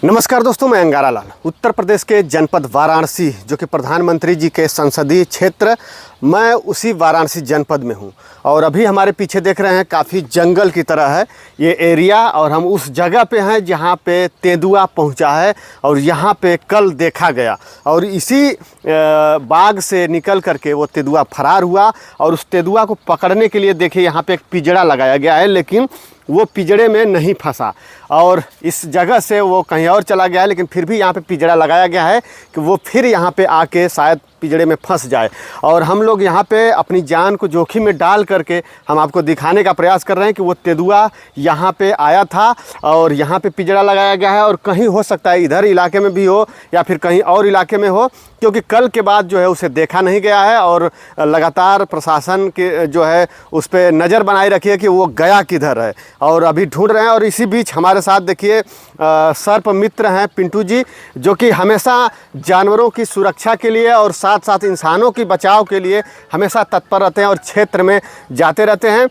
नमस्कार दोस्तों, मैं अंगारा लाल। उत्तर प्रदेश के जनपद वाराणसी, जो कि प्रधानमंत्री जी के संसदीय क्षेत्र, मैं उसी वाराणसी जनपद में हूं। और अभी हमारे पीछे देख रहे हैं, काफ़ी जंगल की तरह है ये एरिया, और हम उस जगह पे हैं जहां पे तेंदुआ पहुंचा है और यहां पे कल देखा गया। और इसी बाग से निकल करके वो तेंदुआ फरार हुआ। और उस तेंदुआ को पकड़ने के लिए देखिए यहाँ पे एक पिंजड़ा लगाया गया है, लेकिन वो पिंजड़े में नहीं फंसा और इस जगह से वो कहीं और चला गया है। लेकिन फिर भी यहाँ पे पिंजड़ा लगाया गया है कि वो फिर यहाँ पे आके शायद पिंजड़े में फंस जाए। और हम लोग यहाँ पे अपनी जान को जोखिम में डाल करके हम आपको दिखाने का प्रयास कर रहे हैं कि वो तेंदुआ यहाँ पे आया था और यहाँ पे पिंजड़ा लगाया गया है। और कहीं हो सकता है इधर इलाके में भी हो या फिर कहीं और इलाके में हो, क्योंकि कल के बाद जो है उसे देखा नहीं गया है। और लगातार प्रशासन के जो है उस पर नज़र बनाए रखी है कि वो गया किधर है, और अभी ढूंढ रहे हैं। और इसी बीच हमारे साथ देखिए सर्प मित्र हैं पिंटू जी, जो कि हमेशा जानवरों की सुरक्षा के लिए और साथ साथ इंसानों की बचाव के लिए हमेशा तत्पर रहते हैं और क्षेत्र में जाते रहते हैं।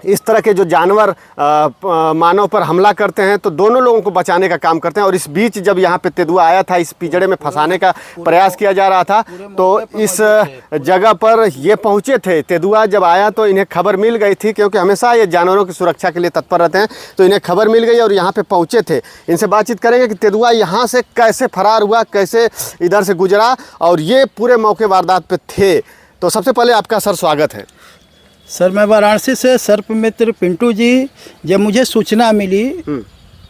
इस तरह के जो जानवर मानव पर हमला करते हैं तो दोनों लोगों को बचाने का काम करते हैं। और इस बीच जब यहाँ पे तेंदुआ आया था, इस पिंजड़े में फंसाने का प्रयास किया जा रहा था, तो इस जगह पर ये पहुँचे थे। तेंदुआ जब आया तो इन्हें खबर मिल गई थी, क्योंकि हमेशा ये जानवरों की सुरक्षा के लिए तत्पर रहते हैं, तो इन्हें खबर मिल गई और यहाँ पर पहुँचे थे। इनसे बातचीत करेंगे कि तेंदुआ यहाँ से कैसे फरार हुआ, कैसे इधर से गुजरा, और ये पूरे मौके वारदात पर थे। तो सबसे पहले आपका सर स्वागत है। सर, मैं वाराणसी से सर्प मित्र पिंटू जी। जब मुझे सूचना मिली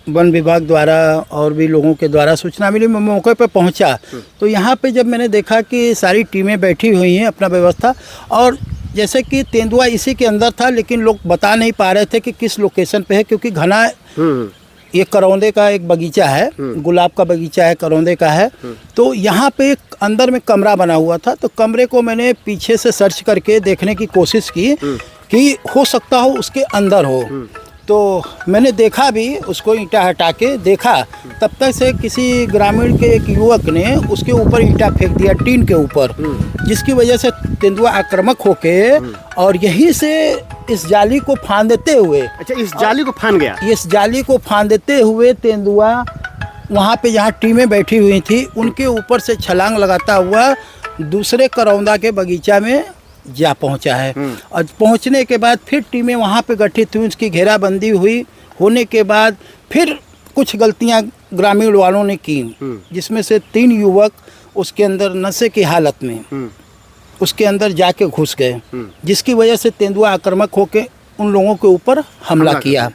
वन विभाग द्वारा और भी लोगों के द्वारा सूचना मिली, मैं मौके पर पहुंचा। तो यहाँ पे जब मैंने देखा कि सारी टीमें बैठी हुई हैं अपना व्यवस्था, और जैसे कि तेंदुआ इसी के अंदर था, लेकिन लोग बता नहीं पा रहे थे कि किस लोकेशन पे है, क्योंकि घना ये करौंदे का एक बगीचा है, गुलाब का बगीचा है, करौंदे का है। तो यहाँ पे एक अंदर में कमरा बना हुआ था, तो कमरे को मैंने पीछे से सर्च करके देखने की कोशिश की कि हो सकता हो उसके अंदर हो। तो मैंने देखा भी, उसको ईंटा हटा के देखा, तब तक से किसी ग्रामीण के एक युवक ने उसके ऊपर ईंटा फेंक दिया, टीन के ऊपर, जिसकी वजह से तेंदुआ आक्रामक होके और यहीं से इस जाली को फांदते हुए, अच्छा, इस जाली को फांद गया। इस जाली को फांदते हुए तेंदुआ वहाँ पे जहाँ टीमें बैठी हुई थी उनके ऊपर से छलांग लगाता हुआ दूसरे करौंदा के बगीचा में जा पहुंचा है। और पहुंचने के बाद फिर टीमें वहां पे गठित हुई, उसकी घेराबंदी हुई। होने के बाद फिर कुछ गलतियां ग्रामीण वालों ने की, जिसमें से 3 युवक उसके अंदर नशे की हालत में उसके अंदर जाके घुस गए, जिसकी वजह से तेंदुआ आक्रामक होके उन लोगों के ऊपर हमला किया।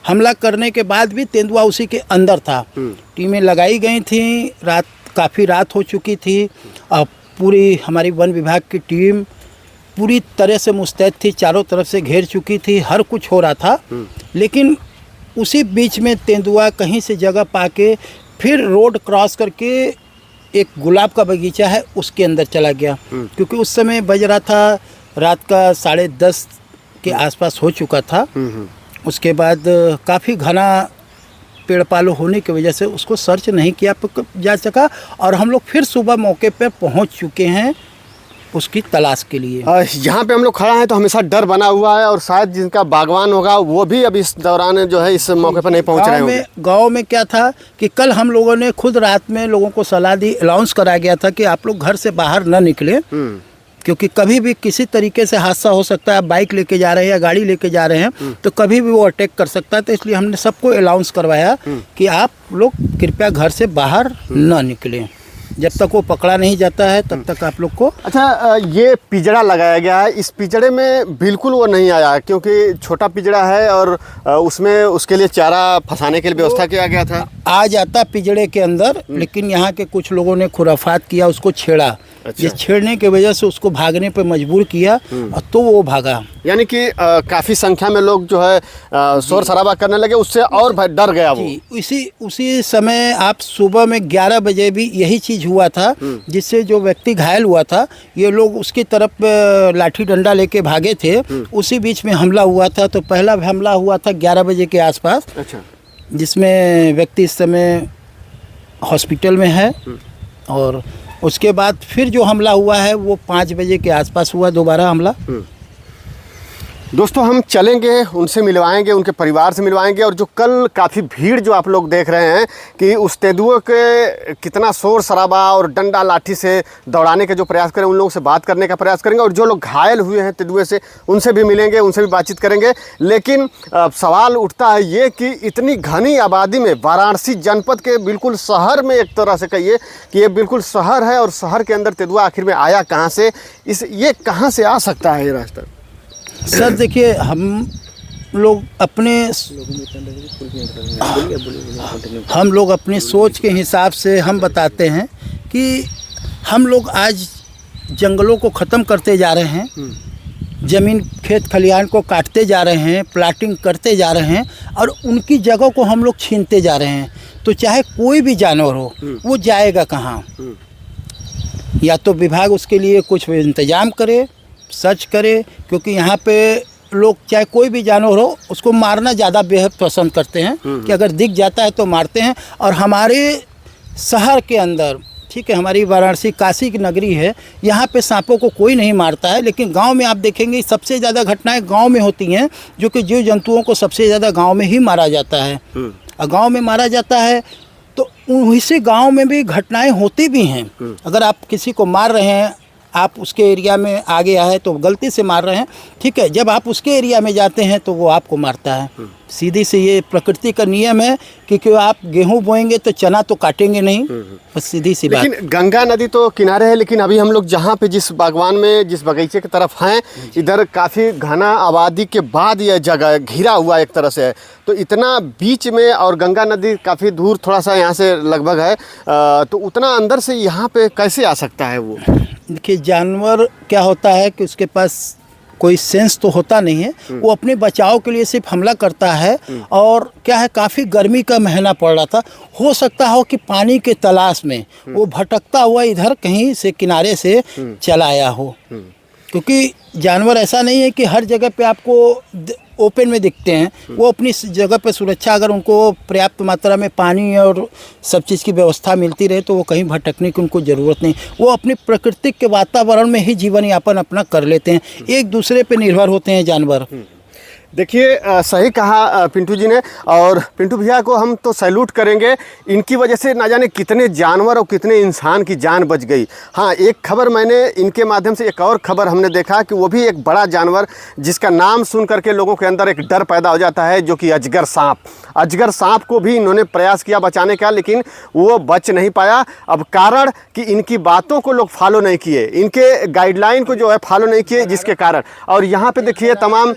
हमला करने के बाद भी तेंदुआ उसी के अंदर था। टीमें लगाई गई थी, काफ़ी रात हो चुकी थी। पूरी हमारी वन विभाग की टीम पूरी तरह से मुस्तैद थी, चारों तरफ से घेर चुकी थी, हर कुछ हो रहा था। लेकिन उसी बीच में तेंदुआ कहीं से जगह पाके फिर रोड क्रॉस करके एक गुलाब का बगीचा है उसके अंदर चला गया, क्योंकि उस समय बज रहा था रात का 10:30 के आसपास हो चुका था। उसके बाद काफ़ी घना पेड़ पालो होने की वजह से उसको सर्च नहीं किया जा सका, और हम लोग फिर सुबह मौके पर पहुंच चुके हैं उसकी तलाश के लिए। यहाँ पे हम लोग खड़ा हैं तो हमेशा डर बना हुआ है, और शायद जिनका बागवान होगा वो भी अब इस दौरान जो है इस मौके पर नहीं पहुँच रहे होंगे। गांव में क्या था कि कल हम लोगों ने खुद रात में लोगों को सलाह दी, अनाउंस कराया गया था कि आप लोग घर से बाहर न निकले, क्योंकि कभी भी किसी तरीके से हादसा हो सकता है। आप बाइक लेके जा रहे हैं या गाड़ी लेके जा रहे हैं तो कभी भी वो अटैक कर सकता है। तो इसलिए हमने सबको अनाउंस करवाया कि आप लोग कृपया घर से बाहर न निकलें, जब तक वो पकड़ा नहीं जाता है तब तक आप लोग को। अच्छा, ये पिंजड़ा लगाया गया है, इस पिंजड़े में बिल्कुल वो नहीं आया, क्योंकि छोटा पिंजड़ा है और उसमें उसके लिए चारा फंसाने के लिए व्यवस्था किया गया था। आ जाता पिंजड़े के अंदर, लेकिन यहाँ के कुछ लोगों ने खुराफात किया, उसको छेड़ा। अच्छा। जिस छेड़ने की वजह से उसको भागने पे मजबूर किया, और तो वो भागा। यानी कि काफ़ी संख्या में लोग जो है शोर शराबा करने लगे, उससे और डर गया वो। उसी समय आप सुबह में 11 बजे भी यही चीज़ हुआ था, जिससे जो व्यक्ति घायल हुआ था, ये लोग उसकी तरफ लाठी डंडा लेके भागे थे। उसी बीच में हमला हुआ था। तो पहला हमला हुआ था 11 बजे के आसपास। अच्छा। जिसमें व्यक्ति इस समय हॉस्पिटल में है, और उसके बाद फिर जो हमला हुआ है वो 5 बजे के आसपास हुआ दोबारा हमला। दोस्तों हम चलेंगे, उनसे मिलवाएंगे, उनके परिवार से मिलवाएंगे। और जो कल काफ़ी भीड़ जो आप लोग देख रहे हैं कि उस तेंदुए के कितना शोर शराबा और डंडा लाठी से दौड़ाने के जो प्रयास करें, उन लोगों से बात करने का प्रयास करेंगे। और जो लोग घायल हुए हैं तेंदुए से, उनसे भी मिलेंगे, उनसे भी बातचीत करेंगे। लेकिन सवाल उठता है ये कि इतनी घनी आबादी में, वाराणसी जनपद के बिल्कुल शहर में, एक तरह से कहिए कि ये बिल्कुल शहर है, और शहर के अंदर तेंदुआ आखिर में आया कहाँ से, ये कहाँ से आ सकता है ये रास्ता? सर देखिए, हम लोग अपने सोच के हिसाब से हम बताते हैं कि हम लोग आज जंगलों को ख़त्म करते जा रहे हैं, ज़मीन खेत खलिहान को काटते जा रहे हैं, प्लाटिंग करते जा रहे हैं, और उनकी जगह को हम लोग छीनते जा रहे हैं। तो चाहे कोई भी जानवर हो, वो जाएगा कहाँ? या तो विभाग उसके लिए कुछ इंतज़ाम करे, सर्च करे, क्योंकि यहाँ पे लोग चाहे कोई भी जानवर हो उसको मारना ज़्यादा बेहद पसंद करते हैं कि अगर दिख जाता है तो मारते हैं। और हमारे शहर के अंदर, ठीक है, हमारी वाराणसी काशी की नगरी है, यहाँ पे सांपों को कोई नहीं मारता है। लेकिन गांव में आप देखेंगे सबसे ज़्यादा घटनाएं गांव में होती हैं, जो कि जीव जंतुओं को सबसे ज़्यादा गाँव में ही मारा जाता है। और गाँव में मारा जाता है तो उसी गाँव में भी घटनाएँ होती भी हैं। अगर आप किसी को मार रहे हैं, आप उसके एरिया में आ गया है तो गलती से मार रहे हैं, ठीक है, जब आप उसके एरिया में जाते हैं तो वो आपको मारता है। सीधी से ये प्रकृति का नियम है कि आप गेहूं बोएंगे तो चना तो काटेंगे नहीं, बस सीधी सी बात। लेकिन गंगा नदी तो किनारे है, लेकिन अभी हम लोग जहाँ पे जिस बागवान में, जिस बगीचे की तरफ हैं, इधर काफ़ी घना आबादी के बाद यह जगह घिरा हुआ एक तरह से है। तो इतना बीच में, और गंगा नदी काफ़ी दूर थोड़ा सा यहाँ से लगभग है, तो उतना अंदर से यहाँ पे कैसे आ सकता है वो? देखिए, जानवर क्या होता है कि उसके पास कोई सेंस तो होता नहीं है, वो अपने बचाव के लिए सिर्फ हमला करता है। और क्या है, काफ़ी गर्मी का महीना पड़ रहा था, हो सकता हो कि पानी के तलाश में वो भटकता हुआ इधर कहीं से किनारे से चला आया हो। क्योंकि जानवर ऐसा नहीं है कि हर जगह पे आपको ओपन में दिखते हैं, वो अपनी जगह पे सुरक्षा, अगर उनको पर्याप्त मात्रा में पानी और सब चीज़ की व्यवस्था मिलती रहे तो वो कहीं भटकने की उनको ज़रूरत नहीं। वो अपने प्राकृतिक के वातावरण में ही जीवन यापन अपना कर लेते हैं, एक दूसरे पे निर्भर होते हैं जानवर। देखिए, सही कहा पिंटू जी ने, और पिंटू भैया को हम तो सैल्यूट करेंगे। इनकी वजह से ना जाने कितने जानवर और कितने इंसान की जान बच गई। हाँ, एक खबर मैंने इनके माध्यम से, एक और खबर हमने देखा कि वो भी एक बड़ा जानवर जिसका नाम सुन करके लोगों के अंदर एक डर पैदा हो जाता है, जो कि अजगर सांप। अजगर सांप को भी इन्होंने प्रयास किया बचाने का, लेकिन वो बच नहीं पाया। अब कारण कि इनकी बातों को लोग फॉलो नहीं किए, इनके गाइडलाइन को जो है फॉलो नहीं किए, जिसके कारण। और यहाँ पे देखिए तमाम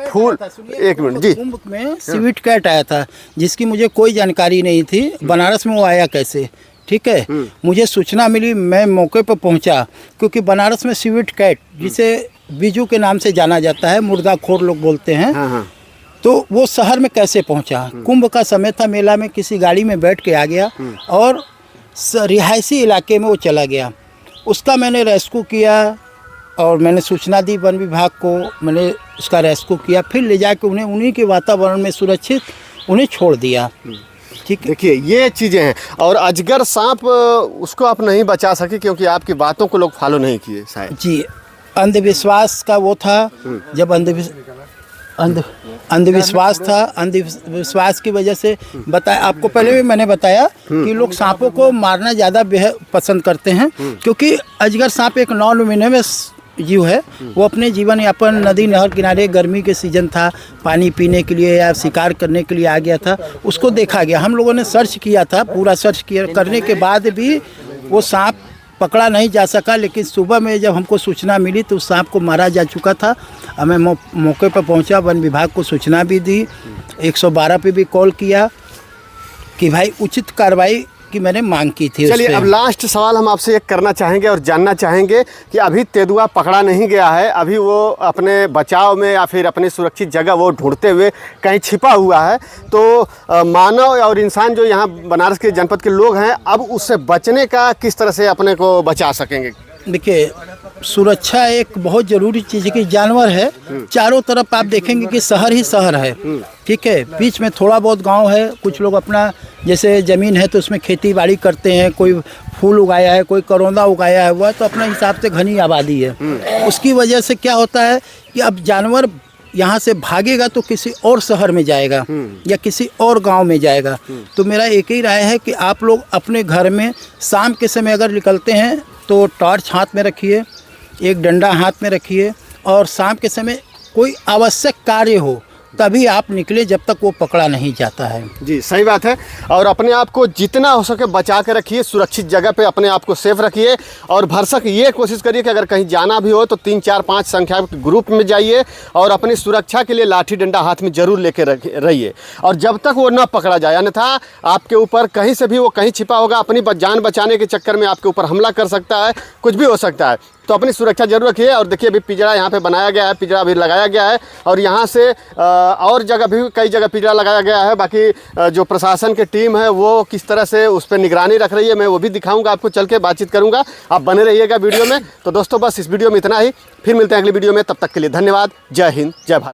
फूल, एक मिनट जी, कुंभ में स्वीट कैट आया था जिसकी मुझे कोई जानकारी नहीं थी। बनारस में वो आया कैसे, ठीक है, मुझे सूचना मिली, मैं मौके पर पहुंचा, क्योंकि बनारस में स्वीट कैट, जिसे बीजू के नाम से जाना जाता है, मुर्दाखोर लोग बोलते हैं, तो वो शहर में कैसे पहुंचा? कुंभ का समय था, मेला में किसी गाड़ी में बैठ के आ गया और रिहायशी इलाके में वो चला गया। उसका मैंने रेस्क्यू किया और मैंने सूचना दी वन विभाग को, मैंने उसका रेस्क्यू किया, फिर ले जाके उन्हें उन्हीं के वातावरण में सुरक्षित उन्हें छोड़ दिया। ठीक है, देखिए ये चीज़ें हैं। और अजगर सांप, उसको आप नहीं बचा सके क्योंकि आपकी बातों को लोग फॉलो नहीं किए शायद। जी, अंधविश्वास का वो था, जब अंधविश्वास था, अंधविश्वास की वजह से बताया, आपको पहले भी मैंने बताया कि लोग सांपों को मारना ज़्यादा बेहद पसंद करते हैं, क्योंकि अजगर सांप एक नॉन वेनमस जीव है। वो अपने जीवन यापन नदी नहर किनारे, गर्मी के सीजन था, पानी पीने के लिए या शिकार करने के लिए आ गया था, उसको देखा गया। हम लोगों ने सर्च किया था, पूरा सर्च किया, करने के बाद भी वो सांप पकड़ा नहीं जा सका। लेकिन सुबह में जब हमको सूचना मिली तो उस सांप को मारा जा चुका था। मैं मौके पर पहुंचा, वन विभाग को सूचना भी दी, 112 पे भी कॉल किया कि भाई उचित कार्रवाई की मैंने मांग की थी। चलिए, अब लास्ट सवाल हम आपसे एक करना चाहेंगे और जानना चाहेंगे कि अभी तेंदुआ पकड़ा नहीं गया है, अभी वो अपने बचाव में या फिर अपनी सुरक्षित जगह वो ढूंढते हुए कहीं छिपा हुआ है, तो मानव और इंसान जो यहाँ बनारस के जनपद के लोग हैं, अब उससे बचने का किस तरह से अपने को बचा सकेंगे? देखिए, सुरक्षा एक बहुत ज़रूरी चीज़ है कि जानवर है, चारों तरफ आप देखेंगे कि शहर ही शहर है, ठीक है, बीच में थोड़ा बहुत गांव है, कुछ लोग अपना जैसे ज़मीन है तो उसमें खेती बाड़ी करते हैं, कोई फूल उगाया है, कोई करौंदा उगाया है, हुआ तो अपने हिसाब से घनी आबादी है। उसकी वजह से क्या होता है कि अब जानवर यहाँ से भागेगा तो किसी और शहर में जाएगा या किसी और गांव में जाएगा। तो मेरा एक ही राय है कि आप लोग अपने घर में शाम के समय अगर निकलते हैं तो टॉर्च हाथ में रखिए, एक डंडा हाथ में रखिए, और शाम के समय कोई आवश्यक कार्य हो तभी आप निकले, जब तक वो पकड़ा नहीं जाता है। जी सही बात है। और अपने आप को जितना हो सके बचा के रखिए, सुरक्षित जगह पे अपने आप को सेफ रखिए, और भरसक ये कोशिश करिए कि अगर कहीं जाना भी हो तो 3, 4, 5 संख्या के ग्रुप में जाइए और अपनी सुरक्षा के लिए लाठी डंडा हाथ में जरूर लेके रहिए, और जब तक वो ना पकड़ा जाए, अन्यथा आपके ऊपर कहीं से भी वो कहीं छिपा होगा, अपनी जान बचाने के चक्कर में आपके ऊपर हमला कर सकता है, कुछ भी हो सकता है। तो अपनी सुरक्षा जरूर रखिए। और देखिए अभी पिंजरा यहाँ पे बनाया गया है, पिंजरा अभी लगाया गया है, और यहाँ से और जगह भी कई जगह पिंजरा लगाया गया है। बाकी जो प्रशासन की टीम है वो किस तरह से उस पर निगरानी रख रही है, मैं वो भी दिखाऊंगा आपको, चल के बातचीत करूंगा। आप बने रहिएगा वीडियो में। तो दोस्तों बस इस वीडियो में इतना ही, फिर मिलते हैं अगली वीडियो में, तब तक के लिए धन्यवाद। जय हिंद, जय भारत।